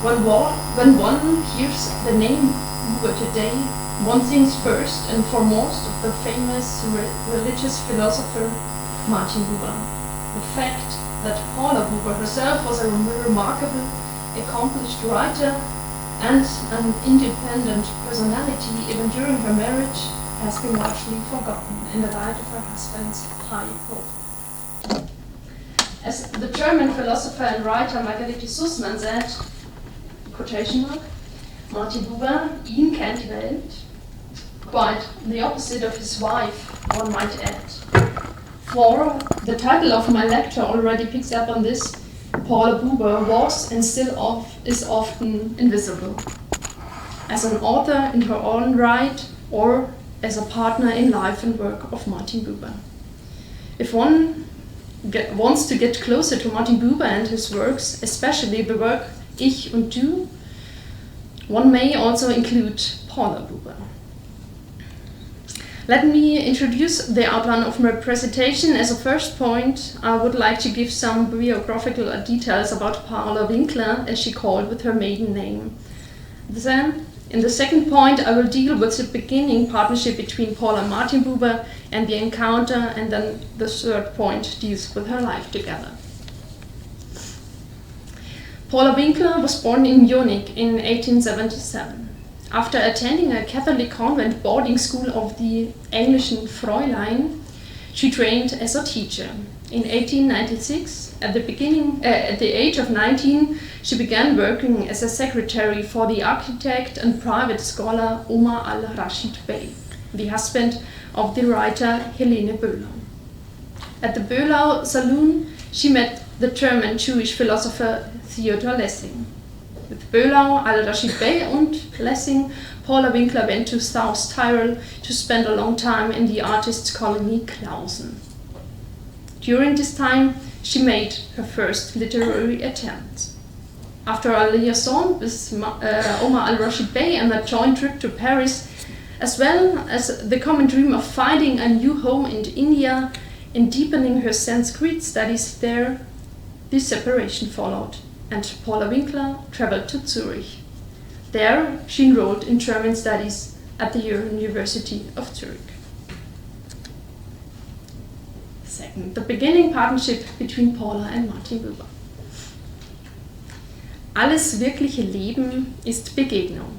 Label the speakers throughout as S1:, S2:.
S1: When one hears the name Buber today, one thinks first and foremost of the famous religious philosopher Martin Buber. The fact that Paula Buber herself was a remarkable, accomplished writer and an independent personality even during her marriage has been largely forgotten in the light of her husband's high profile. As the German philosopher and writer Margarete Sussman said, quotation mark, Martin Buber, ihn kennt die Welt, quite the opposite of his wife, one might add. For the title of my lecture already picks up on this, Paula Buber was and still is often invisible. As an author in her own right or as a partner in life and work of Martin Buber. If one wants to get closer to Martin Buber and his works, especially the work Ich und Du, one may also include Paula Buber. Let me introduce the outline of my presentation. As a first point, I would like to give some biographical details about Paula Winkler, as she called with her maiden name. Then, in the second point, I will deal with the beginning partnership between Paula and Martin Buber and the encounter, and then the third point deals with her life together. Paula Winkler was born in Munich in 1877. After attending a Catholic convent boarding school of the Englischen Fräulein, she trained as a teacher. In 1896, at the age of 19, she began working as a secretary for the architect and private scholar Omar al-Rashid Bey, the husband of the writer Helene Böhlau. At the Böhlau Saloon, she met the German Jewish philosopher Theodor Lessing. With Böhlau, al-Rashid Bey and Lessing, Paula Winkler went to South Tyrol to spend a long time in the artist's colony Clausen. During this time, she made her first literary attempt. After a liaison with Omar al-Rashid Bey and a joint trip to Paris, as well as the common dream of finding a new home in India and deepening her Sanskrit studies there, this separation followed, and Paula Winkler traveled to Zurich. There, she enrolled in German studies at the University of Zurich. Second, the beginning partnership between Paula and Martin Buber. Alles wirkliche Leben ist Begegnung.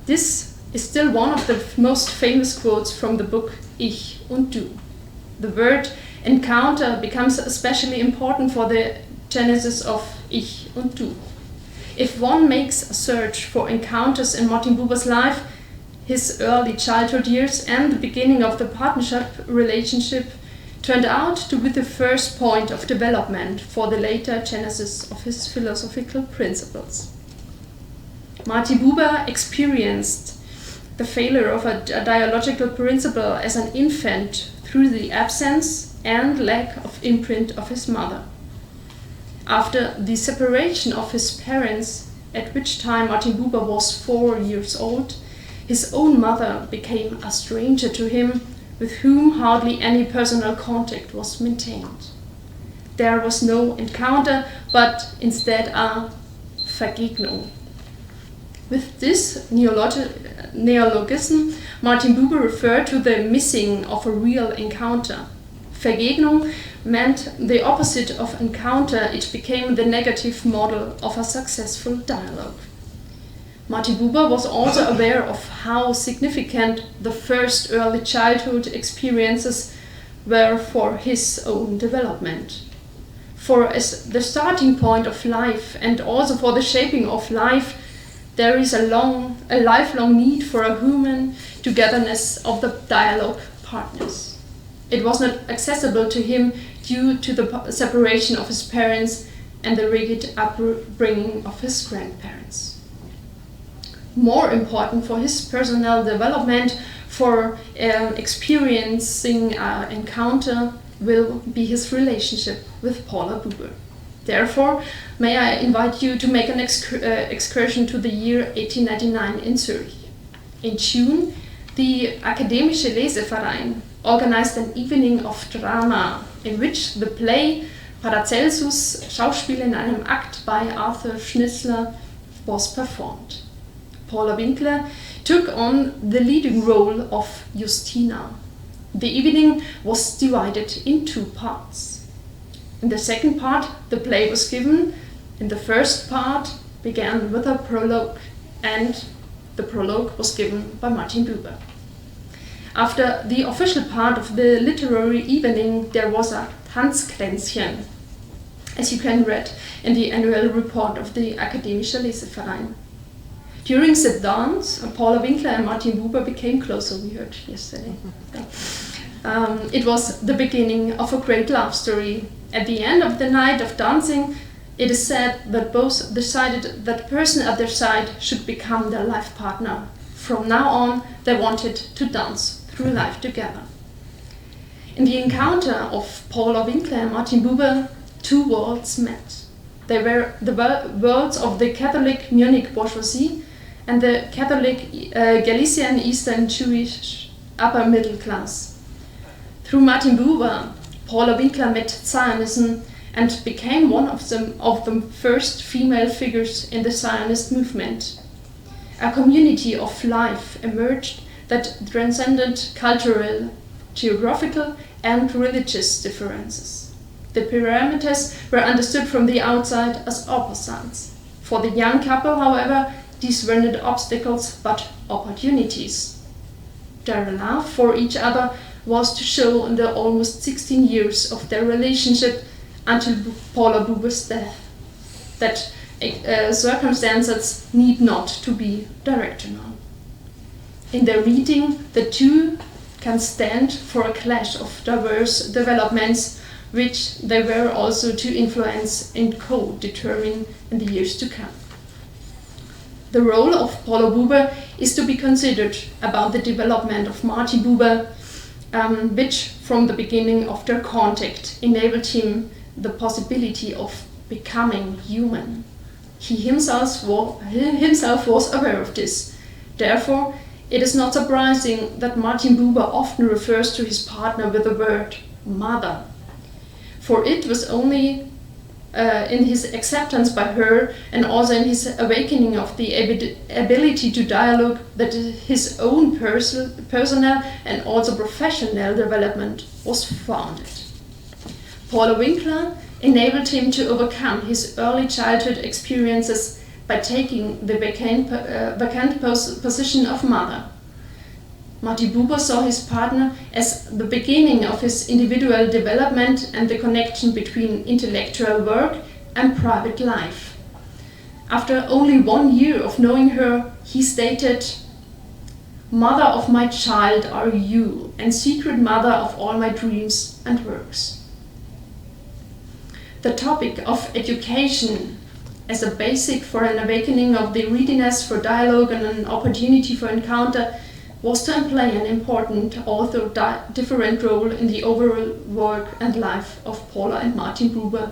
S1: This is still one of the most famous quotes from the book Ich und Du. The word encounter becomes especially important for the genesis of Ich und Du. If one makes a search for encounters in Martin Buber's life, his early childhood years and the beginning of the partnership relationship turned out to be the first point of development for the later genesis of his philosophical principles. Martin Buber experienced the failure of a dialogical principle as an infant through the absence and lack of imprint of his mother. After the separation of his parents, at which time Martin Buber was 4 years old, his own mother became a stranger to him, with whom hardly any personal contact was maintained. There was no encounter, but instead a Vergegnung. With this neologism, Martin Buber referred to the missing of a real encounter. Vergegnung meant the opposite of encounter. It became the negative model of a successful dialogue. Martin Buber was also aware of how significant the first early childhood experiences were for his own development. For as the starting point of life and also for the shaping of life, there is a lifelong need for a human togetherness of the dialogue partners. It was not accessible to him due to the separation of his parents and the rigid upbringing of his grandparents. More important for his personal development, for experiencing an encounter, will be his relationship with Paula Buber. Therefore, may I invite you to make an excursion to the year 1899 in Zurich. In June, the Akademische Leseverein organized an evening of drama in which the play Paracelsus' Schauspiel in einem Akt by Arthur Schnitzler was performed. Paula Winkler took on the leading role of Justina. The evening was divided in 2 parts. In the second part, the play was given. In the first part, began with a prologue, and the prologue was given by Martin Buber. After the official part of the literary evening, there was a Tanzkränzchen, as you can read in the annual report of the Akademischer Leseverein. During the dance, Paula Winkler and Martin Buber became closer, we heard yesterday. It was the beginning of a great love story. At the end of the night of dancing, it is said that both decided that the person at their side should become their life partner. From now on, they wanted to dance through life together. In the encounter of Paula Winkler and Martin Buber, 2 worlds met. They were the worlds of the Catholic Munich bourgeoisie and the Catholic Galician Eastern Jewish upper middle class. Through Martin Buber, Paula Winkler met Zionism and became one of the first female figures in the Zionist movement. A community of life emerged that transcended cultural, geographical, and religious differences. The parameters were understood from the outside as opposites. For the young couple, however, these were not obstacles but opportunities. Their love for each other was to show in the almost 16 years of their relationship until Paula Buber's death, that circumstances need not to be directional. In their reading, the 2 can stand for a clash of diverse developments which they were also to influence and co-determine in the years to come. The role of Paula Buber is to be considered about the development of Martin Buber, which from the beginning of their contact enabled him the possibility of becoming human. He himself was aware of this. Therefore, it is not surprising that Martin Buber often refers to his partner with the word mother. For it was only in his acceptance by her and also in his awakening of the ability to dialogue that his own personal and also professional development was founded. Paula Winkler enabled him to overcome his early childhood experiences by taking the vacant position of mother. Martin Buber saw his partner as the beginning of his individual development and the connection between intellectual work and private life. After only 1 year of knowing her, he stated, "Mother of my child are you, and secret mother of all my dreams and works." The topic of education as a basic for an awakening of the readiness for dialogue and an opportunity for encounter was to play an important, although different role in the overall work and life of Paula and Martin Buber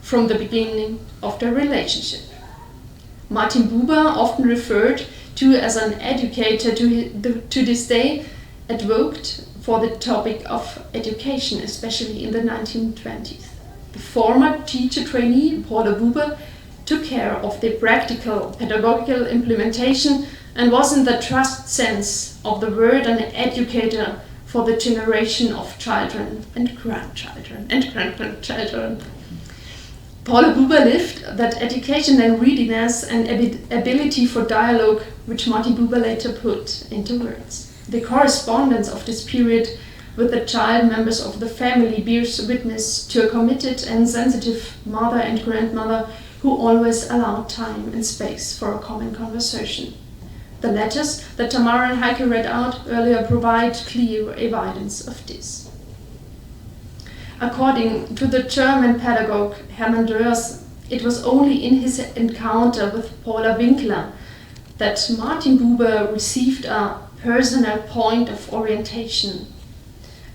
S1: from the beginning of their relationship. Martin Buber, often referred to as an educator to this day, advocated for the topic of education, especially in the 1920s. The former teacher-trainee, Paula Buber, took care of the practical pedagogical implementation and was in the trust sense of the word an educator for the generation of children and grandchildren. Paula Buber lived that education and readiness and ability for dialogue which Martin Buber later put into words. The correspondence of this period with the child members of the family bears witness to a committed and sensitive mother and grandmother who always allowed time and space for a common conversation. The letters that Tamara and Heike read out earlier provide clear evidence of this. According to the German pedagogue Hermann Dörs, it was only in his encounter with Paula Winkler that Martin Buber received a personal point of orientation.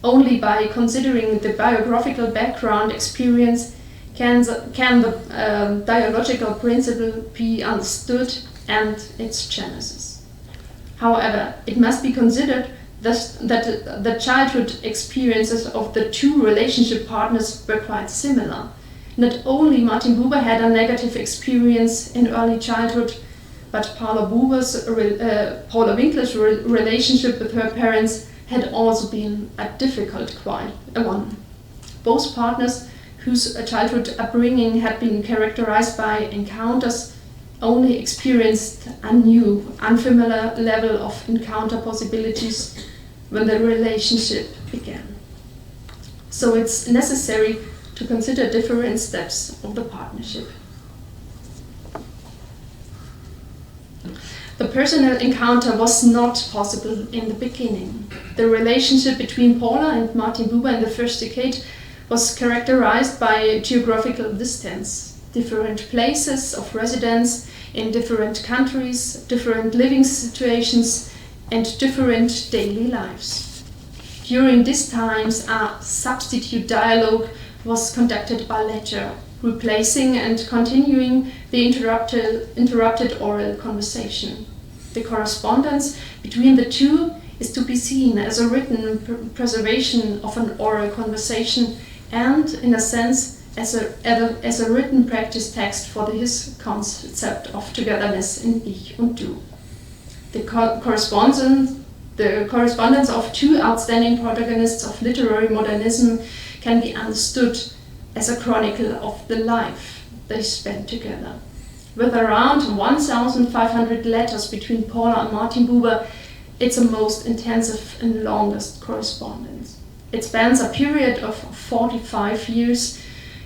S1: Only by considering the biographical background experience can the dialogical principle be understood and its genesis. However, it must be considered that the childhood experiences of the 2 relationship partners were quite similar. Not only Martin Buber had a negative experience in early childhood, but Paula Winkler's relationship with her parents had also been a difficult one. Both partners, whose childhood upbringing had been characterized by encounters, only experienced a new, unfamiliar level of encounter possibilities when the relationship began. So it's necessary to consider different steps of the partnership. The personal encounter was not possible in the beginning. The relationship between Paula and Martin Buber in the first decade was characterized by geographical distance, different places of residence in different countries, different living situations, and different daily lives. During these times, a substitute dialogue was conducted by letter, replacing and continuing the interrupted oral conversation. The correspondence between the two is to be seen as a written preservation of an oral conversation and, in a sense, as a written practice text for his concept of togetherness in Ich und Du. The correspondence of two outstanding protagonists of literary modernism can be understood as a chronicle of the life they spent together. With around 1,500 letters between Paula and Martin Buber, it's a most intensive and longest correspondence. It spans a period of 45 years.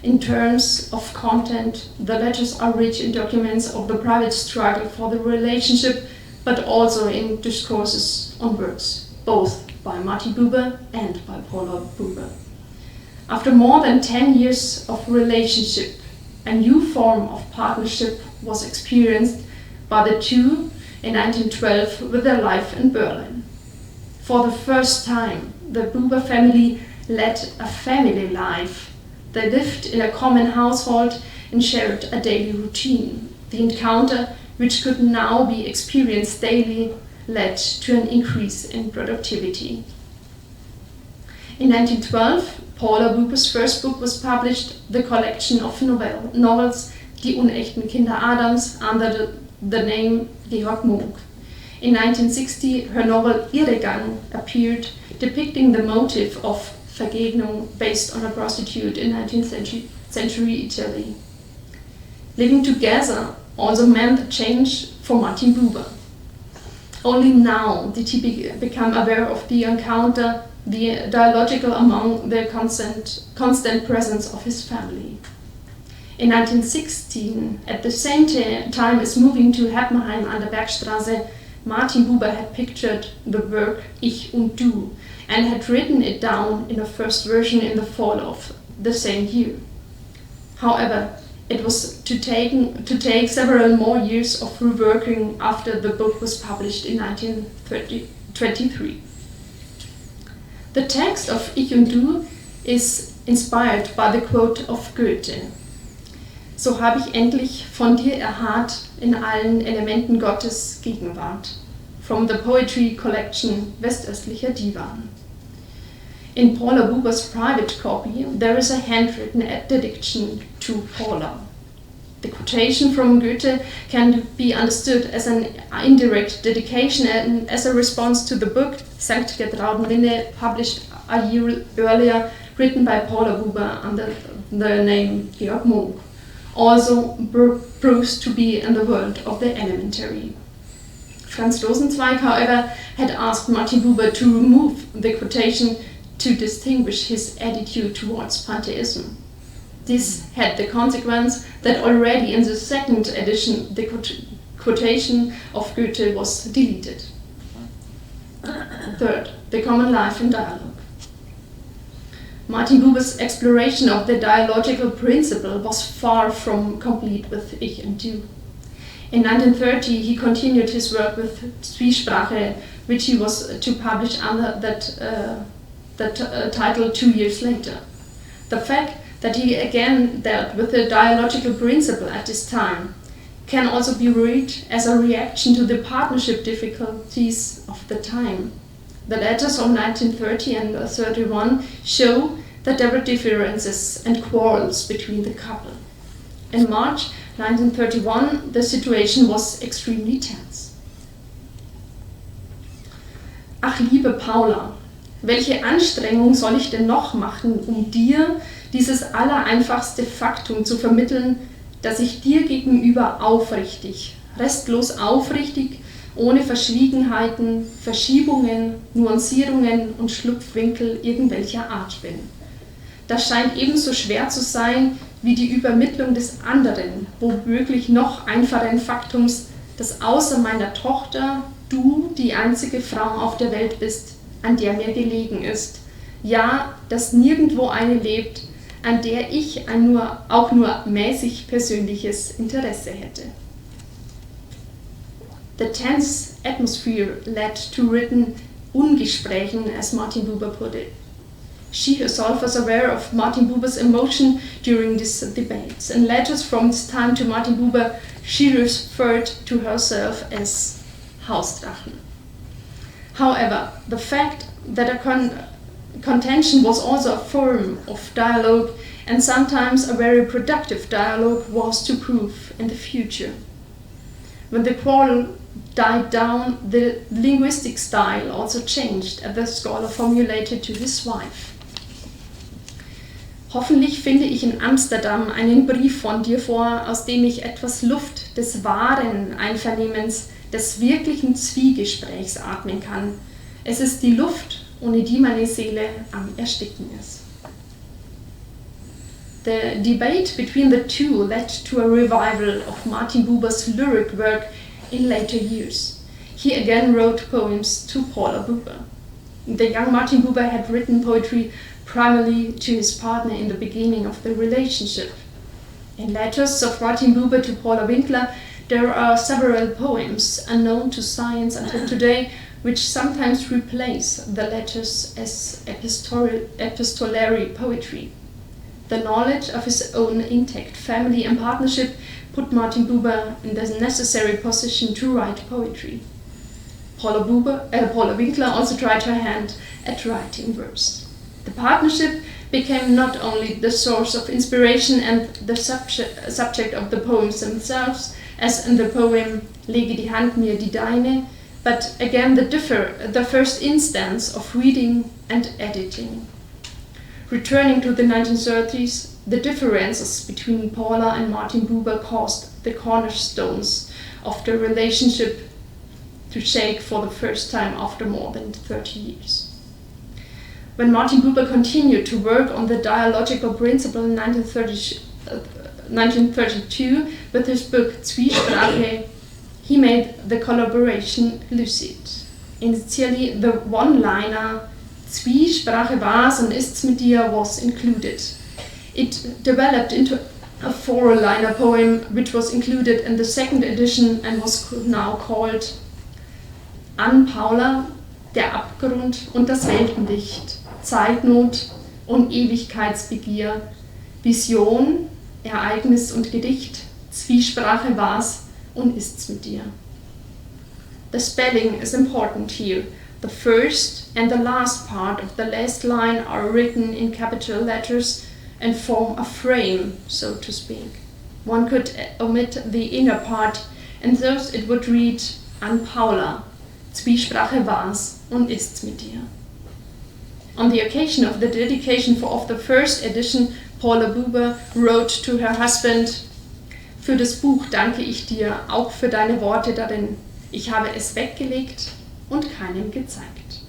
S1: In terms of content, the letters are rich in documents of the private struggle for the relationship, but also in discourses on works, both by Martin Buber and by Paula Buber. After more than 10 years of relationship, a new form of partnership was experienced by the two in 1912 with their life in Berlin. For the first time, the Buber family led a family life. They lived in a common household and shared a daily routine. The encounter, which could now be experienced daily, led to an increase in productivity. In 1912, Paula Buber's first book was published, the collection of novels Die unechten Kinder Adams, under the name Georg Munk. In 1960, her novel Irrgang appeared, depicting the motive of Vergegnung based on a prostitute in 19th century Italy. Living together also meant a change for Martin Buber. Only now did he become aware of the encounter, the dialogical among the constant presence of his family. In 1916, at the same time as moving to Heppenheim an der Bergstraße, Martin Buber had pictured the work Ich und Du and had written it down in a first version in the fall of the same year. However, it was to take several more years of reworking after the book was published in 1923. The text of Ich und Du is inspired by the quote of Goethe. So habe ich endlich von dir erharrt in allen Elementen Gottes Gegenwart. From the poetry collection Westöstlicher Divan. In Paula Buber's private copy, there is a handwritten dediction to Paula. The quotation from Goethe can be understood as an indirect dedication and as a response to the book Sankt Getraudenlinde, published a year earlier, written by Paula Buber under the name Georg Munk, also proves to be in the world of the elementary. Franz Rosenzweig, however, had asked Martin Buber to remove the quotation to distinguish his attitude towards pantheism. This had the consequence that already in the second edition the quotation of Goethe was deleted. Third, the common life in dialogue. Martin Buber's exploration of the dialogical principle was far from complete with Ich und Du. In 1930, he continued his work with Zwiesprache, which he was to publish under that title 2 years later. The fact that he again dealt with the dialogical principle at this time can also be read as a reaction to the partnership difficulties of the time. The letters of 1930 and 1931 show that there were differences and quarrels between the couple. In March 1931, the situation was extremely tense. Ach, liebe Paula, welche Anstrengung soll ich denn noch machen, um dir dieses allereinfachste Faktum zu vermitteln, dass ich dir gegenüber aufrichtig, restlos aufrichtig, ohne Verschwiegenheiten, Verschiebungen, Nuancierungen und Schlupfwinkel irgendwelcher Art bin. Das scheint ebenso schwer zu sein wie die Übermittlung des anderen, womöglich noch einfachen Faktums, dass außer meiner Tochter du die einzige Frau auf der Welt bist, an der mir gelegen ist. Ja, dass nirgendwo eine lebt, an der ich auch nur mäßig persönliches Interesse hätte. The tense atmosphere led to written Ungesprächen, as Martin Buber put it. She herself was aware of Martin Buber's emotion during these debates. In letters from this time to Martin Buber, she referred to herself as Hausdrachen. However, the fact that a contention was also a form of dialogue, and sometimes a very productive dialogue, was to prove in the future. When the quarrel died down, the linguistic style also changed, as the scholar formulated to his wife. Hoffentlich finde ich in Amsterdam einen Brief von dir vor, aus dem ich etwas Luft des wahren Einvernehmens, des wirklichen Zwiegesprächs atmen kann. Es ist die Luft, ohne die meine Seele am Ersticken ist. The debate between the two led to a revival of Martin Buber's lyric work in later years. He again wrote poems to Paula Buber. The young Martin Buber had written poetry primarily to his partner in the beginning of the relationship. In letters of Martin Buber to Paula Winkler, there are several poems unknown to science until today, which sometimes replace the letters as epistolary poetry. The knowledge of his own intact family and partnership put Martin Buber in the necessary position to write poetry. Paula Winkler also tried her hand at writing verse. The partnership became not only the source of inspiration and the subject of the poems themselves, as in the poem Lege die Hand mir die deine, but again the first instance of reading and editing. Returning to the 1930s, the differences between Paula and Martin Buber caused the cornerstones of the relationship to shake for the first time after more than 30 years. When Martin Buber continued to work on the dialogical principle in 1932 with his book Zwiesprache, he made the collaboration lucid. Initially, the one-liner Zwiesprache war's und ist's mit dir was included. It developed into a four-liner poem which was included in the second edition and was now called An Paula, der Abgrund und das Weltenlicht, Zeitnot und Ewigkeitsbegier, Vision, Ereignis und Gedicht, Zwiesprache war's und ist's mit dir. The spelling is important here. The first and the last part of the last line are written in capital letters and form a frame, so to speak. One could omit the inner part, and thus it would read An Paula, Zwiesprache war's und ist's mit dir. On the occasion of the dedication of the first edition, Paula Buber wrote to her husband, Für das Buch danke ich dir, auch für deine Worte darin. Ich habe es weggelegt und keinem gezeigt.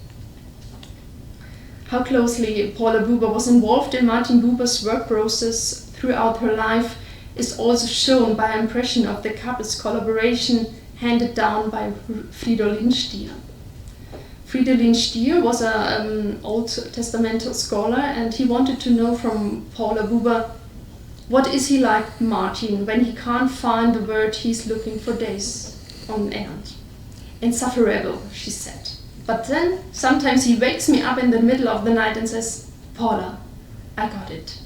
S1: How closely Paula Buber was involved in Martin Buber's work process throughout her life is also shown by impression of the couple's collaboration handed down by Fridolin Stier. Fridolin Stier was an Old Testamental scholar, and he wanted to know from Paula Buber, what is he like, Martin, when he can't find the word he's looking for days on end? Insufferable, she said. But then sometimes he wakes me up in the middle of the night and says, Paula, I got it.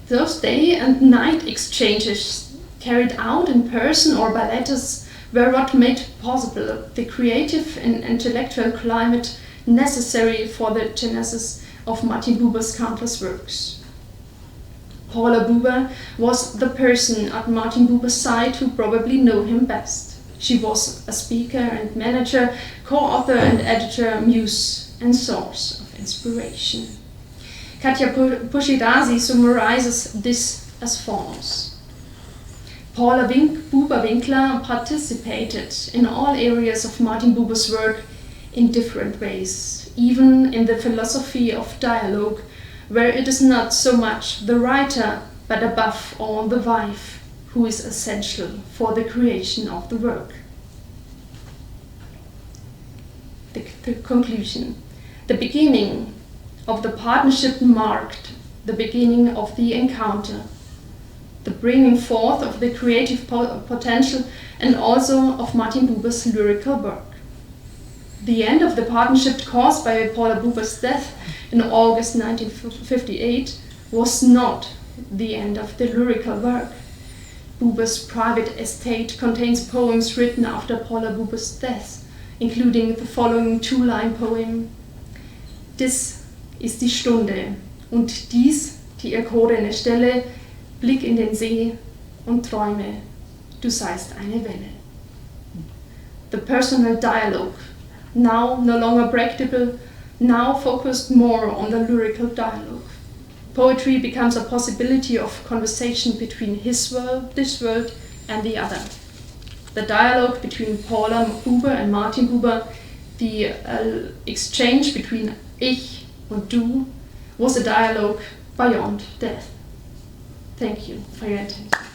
S1: Those day and night exchanges, carried out in person or by letters, were what made possible the creative and intellectual climate necessary for the genesis of Martin Buber's countless works. Paula Buber was the person at Martin Buber's side who probably knew him best. She was a speaker and manager, co-author and editor, muse and source of inspiration. Katja Pushidasi summarizes this as follows. Paula Buber-Winkler participated in all areas of Martin Buber's work in different ways, even in the philosophy of dialogue, where it is not so much the writer, but above all the wife, who is essential for the creation of the work. The conclusion. The beginning of the partnership marked the beginning of the encounter, the bringing forth of the creative potential and also of Martin Buber's lyrical work. The end of the partnership caused by Paula Buber's death in August 1958 was not the end of the lyrical work. Buber's private estate contains poems written after Paula Buber's death, including the following two-line poem. Dies ist die Stunde und dies die erkorene Stelle, Blick in den See und träume, du seist eine Welle. The personal dialogue, now no longer practicable, now focused more on the lyrical dialogue. Poetry becomes a possibility of conversation between his world, this world, and the other. The dialogue between Paula Buber and Martin Buber, the exchange between ich und du, was a dialogue beyond death. Thank you for your attention.